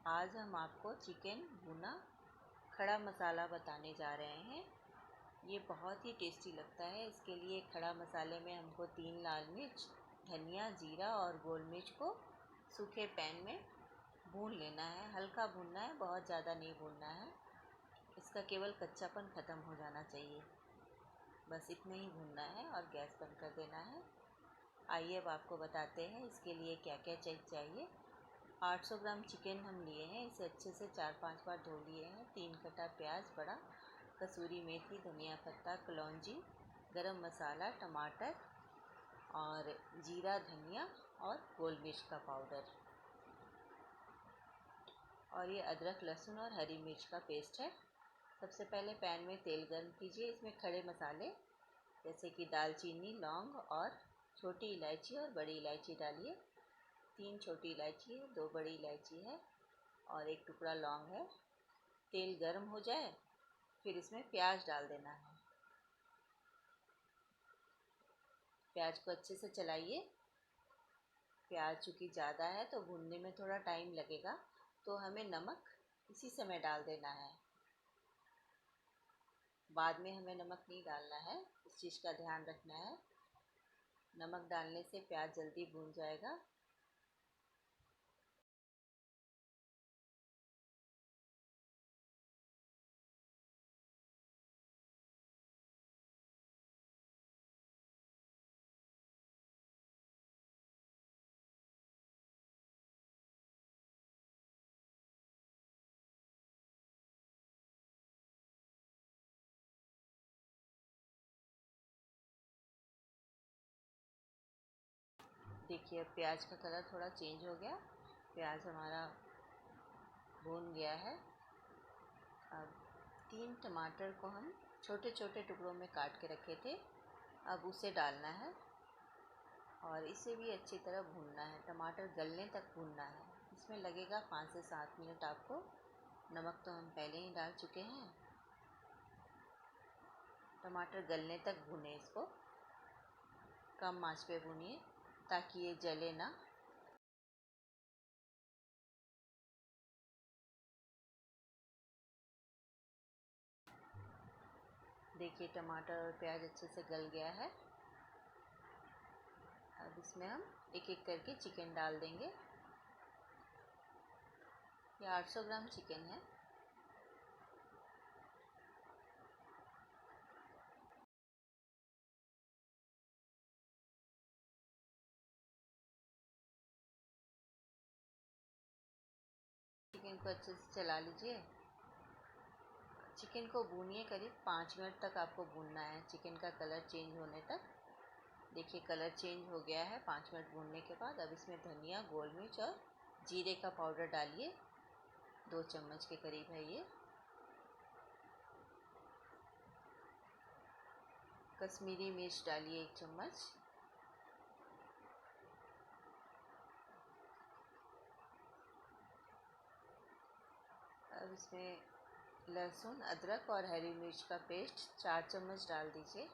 आज हम आपको चिकन भुना खड़ा मसाला बताने जा रहे हैं। ये बहुत ही टेस्टी लगता है। इसके लिए खड़ा मसाले में हमको 3 लाल मिर्च, धनिया, जीरा और गोल मिर्च को सूखे पैन में भून लेना है। हल्का भूनना है, बहुत ज़्यादा नहीं भूनना है। इसका केवल कच्चापन ख़त्म हो जाना चाहिए, बस इतना ही भूनना है और गैस बंद कर देना है। आइए अब आपको बताते हैं इसके लिए क्या क्या चाहिए। 800 ग्राम चिकन हम लिए हैं। इसे अच्छे से 4-5 बार धो लिए हैं। 3 कटा प्याज बड़ा, कसूरी मेथी, धनिया पत्ता, कलौंजी, गरम मसाला, टमाटर और जीरा, धनिया और गोल मिर्च का पाउडर, और ये अदरक, लहसुन और हरी मिर्च का पेस्ट है। सबसे पहले पैन में तेल गर्म कीजिए। इसमें खड़े मसाले जैसे कि दालचीनी, लौंग और छोटी इलायची और बड़ी इलायची डालिए। 3 छोटी इलायची है, 2 बड़ी इलायची है और 1 टुकड़ा लौंग है। तेल गर्म हो जाए फिर इसमें प्याज डाल देना है। प्याज को अच्छे से चलाइए। प्याज चूँकि ज़्यादा है तो भूनने में थोड़ा टाइम लगेगा, तो हमें नमक इसी समय डाल देना है। बाद में हमें नमक नहीं डालना है, इस चीज़ का ध्यान रखना है। नमक डालने से प्याज जल्दी भून जाएगा। देखिए अब प्याज का कलर थोड़ा चेंज हो गया। प्याज हमारा भून गया है। अब 3 टमाटर को हम छोटे छोटे टुकड़ों में काट के रखे थे, अब उसे डालना है और इसे भी अच्छी तरह भूनना है। टमाटर गलने तक भूनना है। इसमें लगेगा 5 से 7 मिनट आपको। नमक तो हम पहले ही डाल चुके हैं। टमाटर गलने तक भूनें इसको। कम आंच पे भूनिए ताकि ये जले ना। देखिए टमाटर और प्याज अच्छे से गल गया है। अब इसमें हम एक एक करके चिकन डाल देंगे। ये 800 ग्राम चिकन है। चिकन को अच्छे से चला लीजिए। चिकन को भूनिए, करीब 5 मिनट तक आपको भूनना है, चिकन का कलर चेंज होने तक। देखिए कलर चेंज हो गया है 5 मिनट भूनने के बाद। अब इसमें धनिया, गोल मिर्च और जीरे का पाउडर डालिए। 2 चम्मच के करीब है ये। कश्मीरी मिर्च डालिए 1 चम्मच। अब इसमें लहसुन, अदरक और हरी मिर्च का पेस्ट 4 चम्मच डाल दीजिए।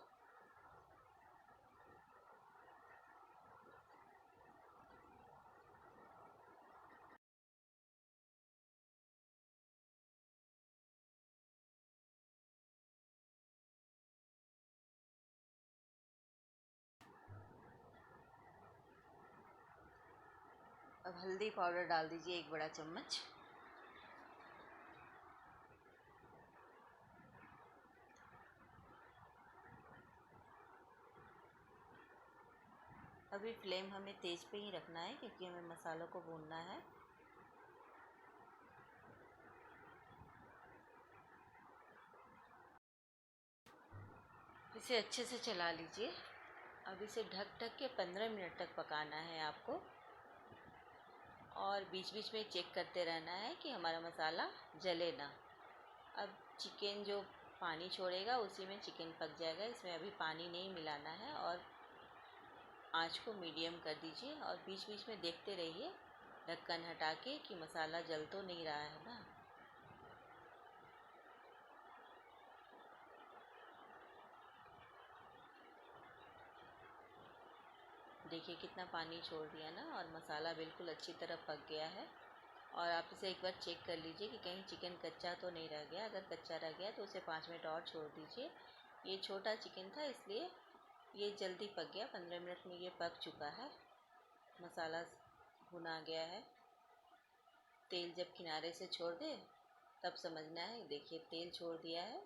अब हल्दी पाउडर डाल दीजिए 1 बड़ा चम्मच। अभी फ्लेम हमें तेज़ पे ही रखना है क्योंकि हमें मसालों को भूनना है। इसे अच्छे से चला लीजिए। अब इसे ढक ढक के 15 मिनट तक पकाना है आपको, और बीच बीच में चेक करते रहना है कि हमारा मसाला जले ना। अब चिकन जो पानी छोड़ेगा उसी में चिकन पक जाएगा। इसमें अभी पानी नहीं मिलाना है और आँच को मीडियम कर दीजिए और बीच बीच में देखते रहिए ढक्कन हटा के कि मसाला जल तो नहीं रहा है ना। देखिए कितना पानी छोड़ दिया ना, और मसाला बिल्कुल अच्छी तरह पक गया है। और आप इसे एक बार चेक कर लीजिए कि कहीं चिकन कच्चा तो नहीं रह गया। अगर कच्चा रह गया तो उसे 5 मिनट और छोड़ दीजिए। ये छोटा चिकन था इसलिए ये जल्दी पक गया, 15 मिनट में ये पक चुका है। मसाला भुना गया है। तेल जब किनारे से छोड़ दे तब समझना है। देखिए तेल छोड़ दिया है,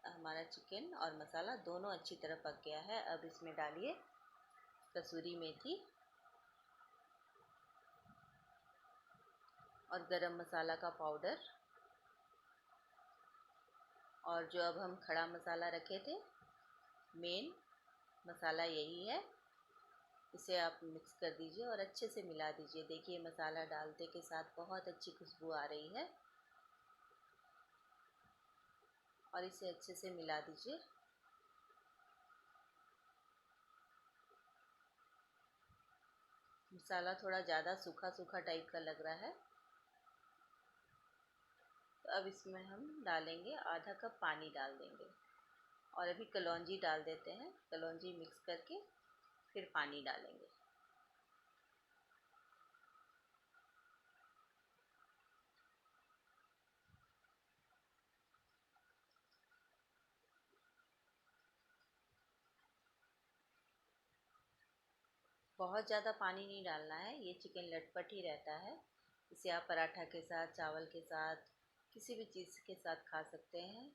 हमारा चिकन और मसाला दोनों अच्छी तरह पक गया है। अब इसमें डालिए कसूरी मेथी और गरम मसाला का पाउडर, और जो अब हम खड़ा मसाला रखे थे, मेन मसाला यही है। इसे आप मिक्स कर दीजिए और अच्छे से मिला दीजिए। देखिए मसाला डालते के साथ बहुत अच्छी खुशबू आ रही है और इसे अच्छे से मिला दीजिए। मसाला थोड़ा ज़्यादा सूखा सूखा टाइप का लग रहा है, तो अब इसमें हम डालेंगे आधा कप पानी डाल देंगे और अभी कलौंजी डाल देते हैं। कलौंजी मिक्स करके फिर पानी डालेंगे। बहुत ज़्यादा पानी नहीं डालना है, ये चिकन लटपट ही रहता है। इसे आप पराठा के साथ, चावल के साथ, किसी भी चीज़ के साथ खा सकते हैं।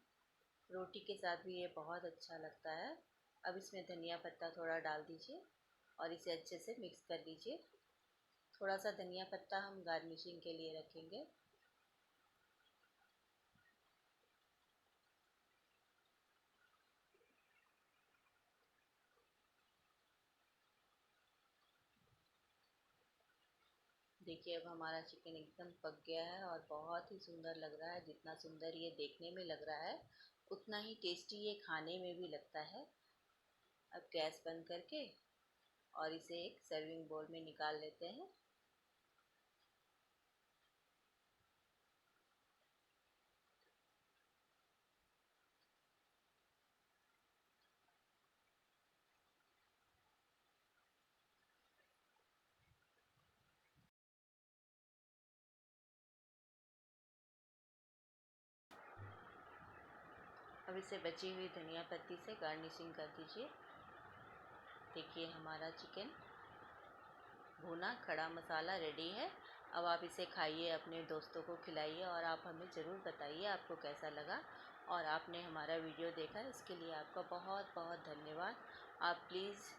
रोटी के साथ भी ये बहुत अच्छा लगता है। अब इसमें धनिया पत्ता थोड़ा डाल दीजिए और इसे अच्छे से मिक्स कर लीजिए। थोड़ा सा धनिया पत्ता हम गार्निशिंग के लिए रखेंगे। देखिए अब हमारा चिकन एकदम पक गया है और बहुत ही सुंदर लग रहा है। जितना सुंदर ये देखने में लग रहा है उतना ही टेस्टी ये खाने में भी लगता है। अब गैस बंद करके और इसे एक सर्विंग बोल में निकाल लेते हैं। अब इसे बची हुई धनिया पत्ती से गार्निशिंग कर दीजिए। देखिए हमारा चिकन भुना खड़ा मसाला रेडी है। अब आप इसे खाइए, अपने दोस्तों को खिलाइए और आप हमें ज़रूर बताइए आपको कैसा लगा। और आपने हमारा वीडियो देखा इसके लिए आपका बहुत बहुत धन्यवाद। आप प्लीज़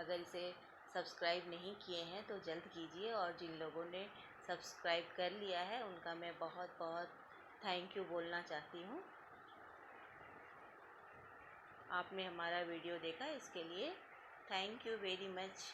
अगर इसे सब्सक्राइब नहीं किए हैं तो जल्द कीजिए, और जिन लोगों ने सब्सक्राइब कर लिया है उनका मैं बहुत बहुत थैंक यू बोलना चाहती हूँ। आपने हमारा वीडियो देखा इसके लिए थैंक यू वेरी मच।